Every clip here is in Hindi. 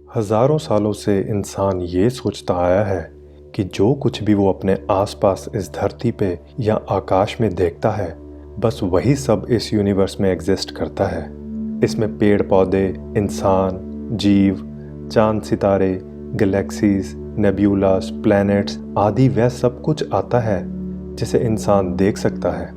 हजारों सालों से इंसान ये सोचता आया है कि जो कुछ भी वो अपने आसपास इस धरती पे या आकाश में देखता है, बस वही सब इस यूनिवर्स में एग्जिस्ट करता है। इसमें पेड़ पौधे, इंसान, जीव, चांद सितारे, गैलेक्सीज, नेब्यूलास, प्लैनेट्स आदि वह सब कुछ आता है जिसे इंसान देख सकता है।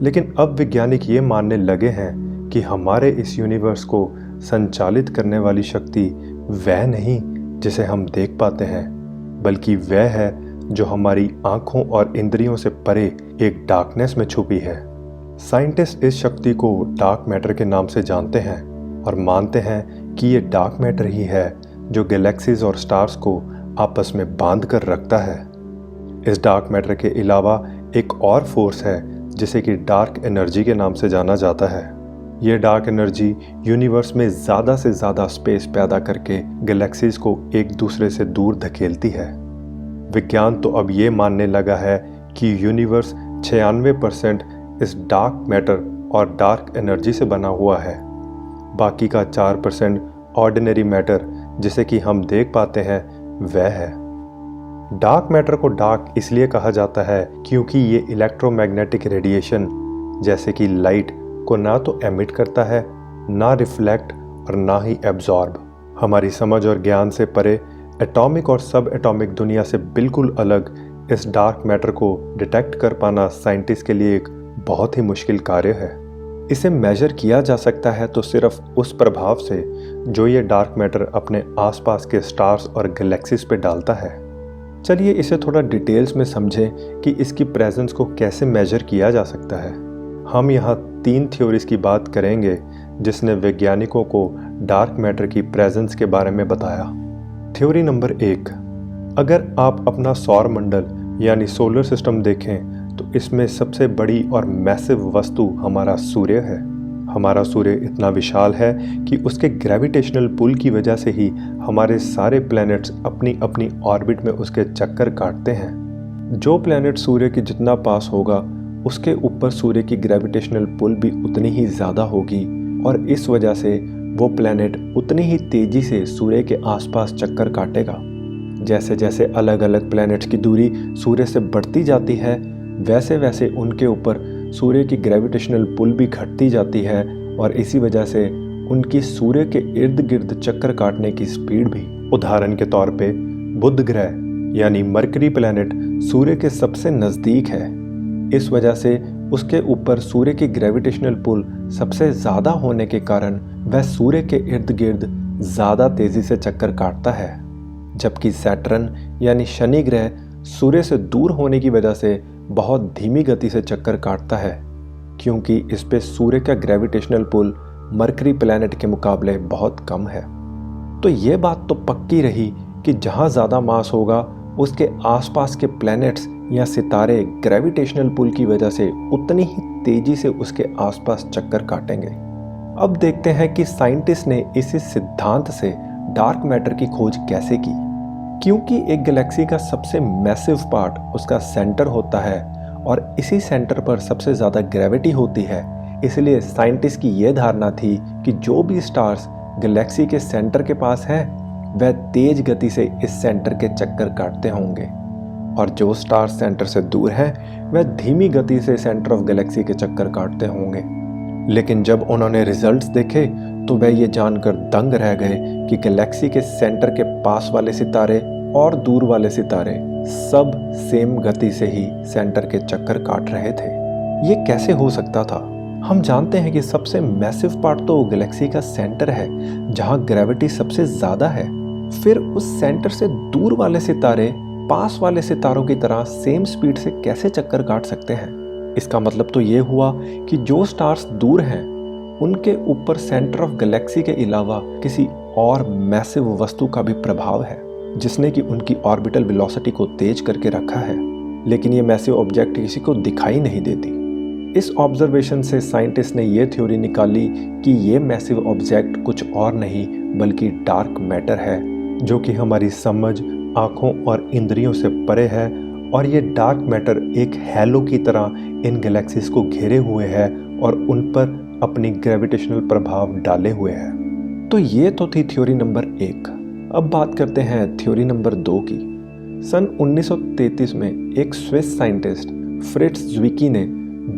लेकिन अब वैज्ञानिक ये मानने लगे हैं कि हमारे इस यूनिवर्स को संचालित करने वाली शक्ति वह नहीं जिसे हम देख पाते हैं, बल्कि वह है जो हमारी आंखों और इंद्रियों से परे एक डार्कनेस में छुपी है। साइंटिस्ट इस शक्ति को डार्क मैटर के नाम से जानते हैं और मानते हैं कि ये डार्क मैटर ही है जो गैलेक्सीज और स्टार्स को आपस में बांध कर रखता है। इस डार्क मैटर के अलावा एक और फोर्स है जिसे कि डार्क एनर्जी के नाम से जाना जाता है। ये डार्क एनर्जी यूनिवर्स में ज़्यादा से ज़्यादा स्पेस पैदा करके गैलेक्सीज को एक दूसरे से दूर धकेलती है। विज्ञान तो अब ये मानने लगा है कि यूनिवर्स 96% इस डार्क मैटर और डार्क एनर्जी से बना हुआ है। बाकी का 4% ऑर्डिनरी मैटर जिसे कि हम देख पाते हैं वह है। डार्क मैटर को डार्क इसलिए कहा जाता है क्योंकि ये इलेक्ट्रोमैग्नेटिक रेडिएशन जैसे कि लाइट को ना तो एमिट करता है, ना रिफ्लेक्ट और ना ही एब्जॉर्ब। हमारी समझ और ज्ञान से परे एटॉमिक और सब एटॉमिक दुनिया से बिल्कुल अलग इस डार्क मैटर को डिटेक्ट कर पाना साइंटिस्ट के लिए एक बहुत ही मुश्किल कार्य है। इसे मेजर किया जा सकता है तो सिर्फ उस प्रभाव से जो ये डार्क मैटर अपने आसपास के स्टार्स और गैलेक्सीज पे डालता है। चलिए इसे थोड़ा डिटेल्स में समझें कि इसकी प्रेजेंस को कैसे मेजर किया जा सकता है। हम यहाँ 3 थ्योरीज की बात करेंगे जिसने वैज्ञानिकों को डार्क मैटर की प्रेजेंस के बारे में बताया। थ्योरी नंबर 1, अगर आप अपना सौर मंडल यानी सोलर सिस्टम देखें तो इसमें सबसे बड़ी और मैसिव वस्तु हमारा सूर्य है। हमारा सूर्य इतना विशाल है कि उसके ग्रेविटेशनल पुल की वजह से ही हमारे सारे प्लैनेट्स अपनी अपनी ऑर्बिट में उसके चक्कर काटते हैं। जो प्लैनेट सूर्य के जितना पास होगा उसके ऊपर सूर्य की ग्रेविटेशनल पुल भी उतनी ही ज़्यादा होगी और इस वजह से वो प्लैनेट उतनी ही तेज़ी से सूर्य के आसपास चक्कर काटेगा। जैसे जैसे अलग अलग प्लैनेट्स की दूरी सूर्य से बढ़ती जाती है वैसे वैसे उनके ऊपर सूर्य की ग्रेविटेशनल पुल भी घटती जाती है और इसी वजह से उनकी सूर्य के इर्द गिर्द चक्कर काटने की स्पीड भी। उदाहरण के तौर पे बुध ग्रह यानी मरकरी प्लैनेट सूर्य के सबसे नज़दीक है। इस वजह से उसके ऊपर सूर्य की ग्रेविटेशनल पुल सबसे ज़्यादा होने के कारण वह सूर्य के इर्द गिर्द ज़्यादा तेज़ी से चक्कर काटता है, जबकि सैटर्न यानी शनि ग्रह सूर्य से दूर होने की वजह से बहुत धीमी गति से चक्कर काटता है क्योंकि इस पे सूर्य का ग्रेविटेशनल पुल मरकरी प्लैनेट के मुकाबले बहुत कम है। तो ये बात तो पक्की रही कि जहाँ ज़्यादा मास होगा उसके आसपास के प्लैनेट्स या सितारे ग्रेविटेशनल पुल की वजह से उतनी ही तेजी से उसके आसपास चक्कर काटेंगे। अब देखते हैं कि साइंटिस्ट ने इसी सिद्धांत से डार्क मैटर की खोज कैसे की। क्योंकि एक गैलेक्सी का सबसे मैसिव पार्ट उसका सेंटर होता है और इसी सेंटर पर सबसे ज़्यादा ग्रेविटी होती है, इसलिए साइंटिस्ट की यह धारणा थी कि जो भी स्टार्स गैलेक्सी के सेंटर के पास हैं वह तेज गति से इस सेंटर के चक्कर काटते होंगे और जो स्टार्स सेंटर से दूर हैं वह धीमी गति से सेंटर ऑफ गैलेक्सी के चक्कर काटते होंगे। लेकिन जब उन्होंने रिजल्ट्स देखे तो वह ये जानकर दंग रह गए कि गैलेक्सी के सेंटर के पास वाले सितारे और दूर वाले सितारे सब सेम गति से ही सेंटर के चक्कर काट रहे थे। ये कैसे हो सकता था? हम जानते हैं कि सबसे मैसिव पार्ट तो गैलेक्सी का सेंटर है जहां ग्रेविटी सबसे ज़्यादा है। फिर उस सेंटर से दूर वाले सितारे पास वाले सितारों की तरह सेम स्पीड से कैसे चक्कर काट सकते हैं? इसका मतलब तो ये हुआ कि जो स्टार्स दूर हैं उनके ऊपर सेंटर ऑफ गैलेक्सी के अलावा किसी और मैसिव वस्तु का भी प्रभाव है जिसने कि उनकी ऑर्बिटल वेलोसिटी को तेज करके रखा है, लेकिन ये मैसिव ऑब्जेक्ट किसी को दिखाई नहीं देती। इस ऑब्जर्वेशन से साइंटिस्ट ने ये थ्योरी निकाली कि ये मैसिव ऑब्जेक्ट कुछ और नहीं बल्कि डार्क मैटर है जो कि हमारी समझ, आँखों और इंद्रियों से परे है और ये डार्क मैटर एक हैलो की तरह इन गैलेक्सीज को घेरे हुए है और उन पर अपनी ग्रेविटेशनल प्रभाव डाले हुए है। तो ये तो थी थ्योरी नंबर 1। अब बात करते हैं थ्योरी नंबर 2 की। सन 1933 में एक स्विस साइंटिस्ट फ्रिट्ज ज़्विकी ने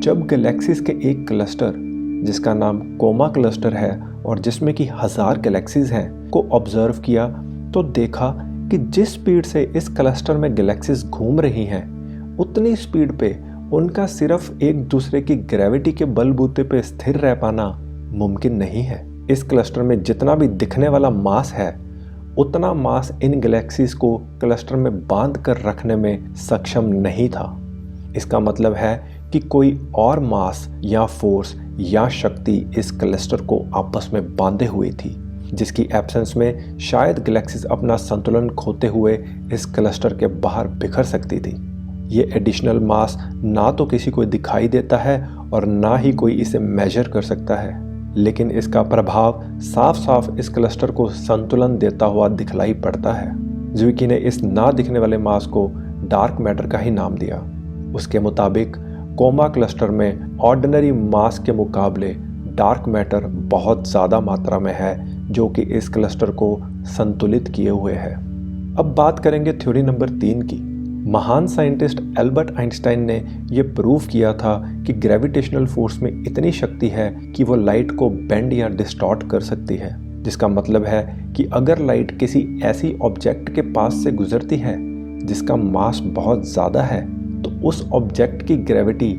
जब गैलेक्सीज के एक क्लस्टर जिसका नाम कोमा क्लस्टर है और जिसमें कि 1000 गैलेक्सीज हैं को ऑब्जर्व किया तो देखा कि जिस स्पीड से इस क्लस्टर में गैलेक्सीज घूम रही हैं उतनी स्पीड पे उनका सिर्फ एक दूसरे की ग्रेविटी के बलबूते पे स्थिर रह पाना मुमकिन नहीं है। इस क्लस्टर में जितना भी दिखने वाला मास है उतना मास इन गैलेक्सीज को क्लस्टर में बांध कर रखने में सक्षम नहीं था। इसका मतलब है कि कोई और मास या फोर्स या शक्ति इस क्लस्टर को आपस में बांधे हुए थी, जिसकी एब्सेंस में शायद गैलेक्सीज अपना संतुलन खोते हुए इस क्लस्टर के बाहर बिखर सकती थी। ये एडिशनल मास ना तो किसी को दिखाई देता है और ना ही कोई इसे मेजर कर सकता है, लेकिन इसका प्रभाव साफ साफ इस क्लस्टर को संतुलन देता हुआ दिखलाई पड़ता है। ज़्विकी ने इस ना दिखने वाले मास को डार्क मैटर का ही नाम दिया। उसके मुताबिक कोमा क्लस्टर में ऑर्डिनरी मास के मुकाबले डार्क मैटर बहुत ज़्यादा मात्रा में है जो कि इस क्लस्टर को संतुलित किए हुए है। अब बात करेंगे थ्योरी नंबर 3 की। महान साइंटिस्ट एल्बर्ट आइंस्टाइन ने यह प्रूव किया था कि ग्रेविटेशनल फोर्स में इतनी शक्ति है कि वो लाइट को बेंड या डिस्टॉर्ट कर सकती है, जिसका मतलब है कि अगर लाइट किसी ऐसी ऑब्जेक्ट के पास से गुजरती है जिसका मास बहुत ज़्यादा है तो उस ऑब्जेक्ट की ग्रेविटी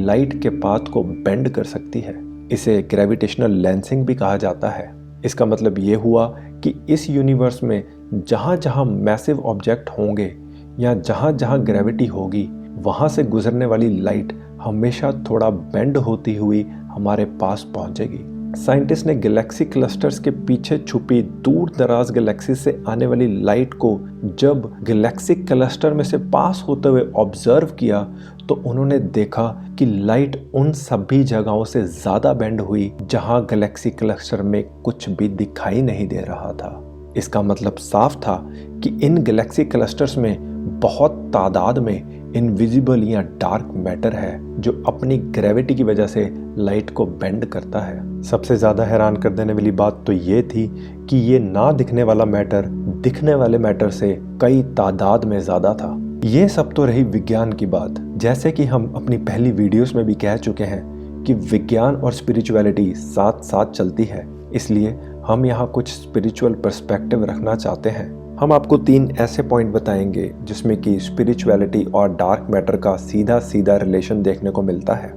लाइट के पाथ को बेंड कर सकती है। इसे ग्रेविटेशनल लेंसिंग भी कहा जाता है। इसका मतलब ये हुआ कि इस यूनिवर्स में जहाँ जहाँ मैसिव ऑब्जेक्ट होंगे या जहाँ जहाँ ग्रेविटी होगी वहाँ से गुजरने वाली लाइट हमेशा थोड़ा बेंड होती हुई हमारे पास पहुँचेगी। साइंटिस्ट ने गैलेक्सी क्लस्टर्स के पीछे छुपी दूर दराज गैलेक्सी से आने वाली लाइट को जब गैलेक्सी क्लस्टर में से पास होते हुए ऑब्जर्व किया तो उन्होंने देखा कि लाइट उन सभी जगहों से ज़्यादा बेंड हुई जहां गैलेक्सी क्लस्टर में कुछ भी दिखाई नहीं दे रहा था। इसका मतलब साफ था कि इन गैलेक्सी क्लस्टर्स में बहुत तादाद में इनविजिबल या डार्क मैटर है जो अपनी ग्रेविटी की वजह से लाइट को बेंड करता है। सबसे ज़्यादा हैरान कर देने वाली बात तो ये थी कि ये ना दिखने वाला मैटर दिखने वाले मैटर से कई तादाद में ज़्यादा था। ये सब तो रही विज्ञान की बात। जैसे कि हम अपनी पहली वीडियोस में भी कह चुके हैं कि विज्ञान और स्पिरिचुअलिटी साथ साथ चलती है, इसलिए हम यहाँ कुछ स्पिरिचुअल पर्सपेक्टिव रखना चाहते हैं। हम आपको 3 ऐसे पॉइंट बताएंगे जिसमें कि स्पिरिचुअलिटी और डार्क मैटर का सीधा सीधा रिलेशन देखने को मिलता है।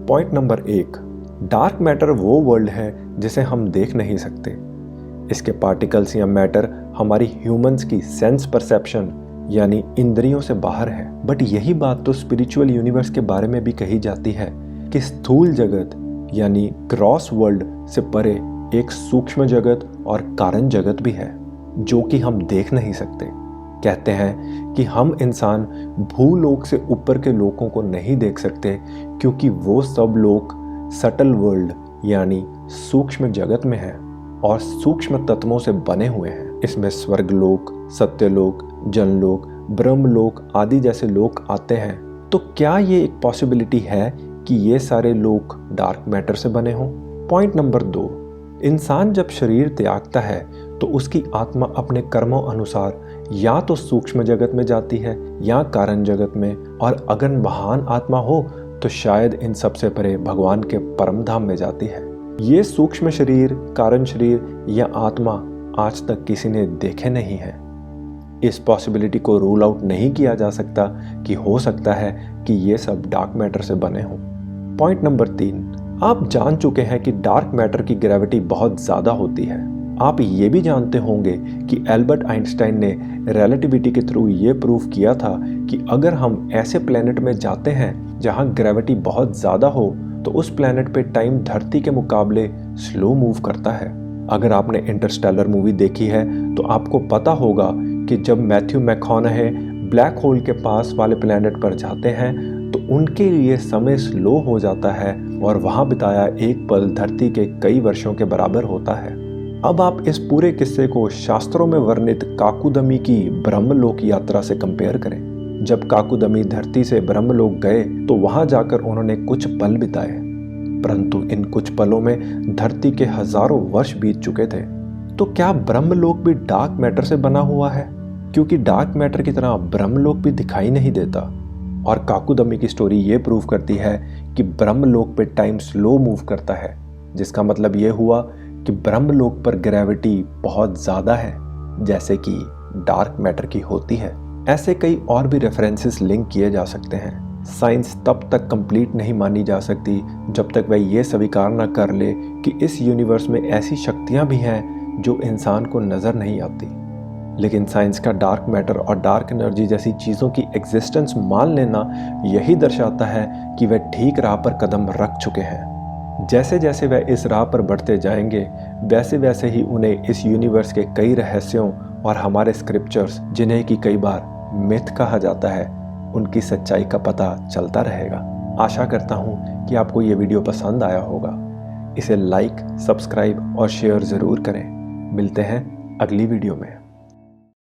पॉइंट नंबर 1, डार्क मैटर वो वर्ल्ड है जिसे हम देख नहीं सकते। इसके पार्टिकल्स या मैटर हमारी ह्यूमंस की सेंस परसेप्शन यानी इंद्रियों से बाहर है। बट यही बात तो स्पिरिचुअल यूनिवर्स के बारे में भी कही जाती है कि स्थूल जगत यानी ग्रॉस वर्ल्ड से परे एक सूक्ष्म जगत और कारण जगत भी है जो कि हम देख नहीं सकते। कहते हैं कि हम इंसान भूलोक से ऊपर के लोगों को नहीं देख सकते क्योंकि वो सब लोग सटल वर्ल्ड यानी सूक्ष्म जगत में हैं और सूक्ष्म तत्वों से बने हुए हैं। इसमें स्वर्गलोक, सत्यलोक, जनलोक, ब्रह्मलोक आदि जैसे लोक आते हैं। तो क्या ये एक पॉसिबिलिटी है कि ये सारे लोक डार्क मैटर से बने हों? पॉइंट नंबर 2, इंसान जब शरीर त्यागता है तो उसकी आत्मा अपने कर्मों अनुसार या तो सूक्ष्म जगत में जाती है या कारण जगत में, और अगर महान आत्मा हो तो शायद इन सबसे परे भगवान के परम धाम में जाती है। ये सूक्ष्म शरीर, कारण शरीर या आत्मा आज तक किसी ने देखे नहीं है। इस पॉसिबिलिटी को रूल आउट नहीं किया जा सकता कि हो सकता है कि ये सब डार्क मैटर से बने हों। पॉइंट नंबर 3, आप जान चुके हैं कि डार्क मैटर की ग्रेविटी बहुत ज़्यादा होती है। आप ये भी जानते होंगे कि एल्बर्ट आइंस्टाइन ने रिलेटिविटी के थ्रू ये प्रूव किया था कि अगर हम ऐसे प्लेनेट में जाते हैं जहाँ ग्रेविटी बहुत ज़्यादा हो तो उस प्लेनेट पे टाइम धरती के मुकाबले स्लो मूव करता है। अगर आपने इंटरस्टेलर मूवी देखी है तो आपको पता होगा कि जब मैथ्यू मैककॉनहे ब्लैक होल के पास वाले प्लेनेट पर जाते हैं तो उनके लिए समय स्लो हो जाता है और वहाँ बिताया एक पल धरती के कई वर्षों के बराबर होता है। अब आप इस पूरे किस्से को शास्त्रों में वर्णित काकुदमी की ब्रह्मलोक यात्रा से कंपेयर करें। जब काकुदमी धरती से ब्रह्मलोक गए तो वहां जाकर उन्होंने कुछ पल बिताए, परंतु इन कुछ पलों में धरती के हजारों वर्ष बीत चुके थे। तो क्या ब्रह्मलोक भी डार्क मैटर से बना हुआ है? क्योंकि डार्क मैटर की तरह ब्रह्मलोक भी दिखाई नहीं देता। और काकुदमी की स्टोरी ये प्रूव करती है कि ब्रह्मलोक पे टाइम स्लो मूव करता है, जिसका मतलब ये हुआ कि ब्रह्मलोक पर ग्रेविटी बहुत ज़्यादा है, जैसे कि डार्क मैटर की होती है। ऐसे कई और भी रेफरेंसेस लिंक किए जा सकते हैं। साइंस तब तक कंप्लीट नहीं मानी जा सकती जब तक वह ये स्वीकार न कर ले कि इस यूनिवर्स में ऐसी शक्तियां भी हैं जो इंसान को नज़र नहीं आती। लेकिन साइंस का डार्क मैटर और डार्क एनर्जी जैसी चीज़ों की एग्जिस्टेंस मान लेना यही दर्शाता है कि वे ठीक राह पर कदम रख चुके हैं। जैसे जैसे वे इस राह पर बढ़ते जाएंगे, वैसे वैसे ही उन्हें इस यूनिवर्स के कई रहस्यों और हमारे स्क्रिप्चर्स, जिन्हें कि कई बार मिथ कहा जाता है, उनकी सच्चाई का पता चलता रहेगा। आशा करता हूँ कि आपको ये वीडियो पसंद आया होगा। इसे लाइक, सब्सक्राइब और शेयर ज़रूर करें। मिलते हैं अगली वीडियो में।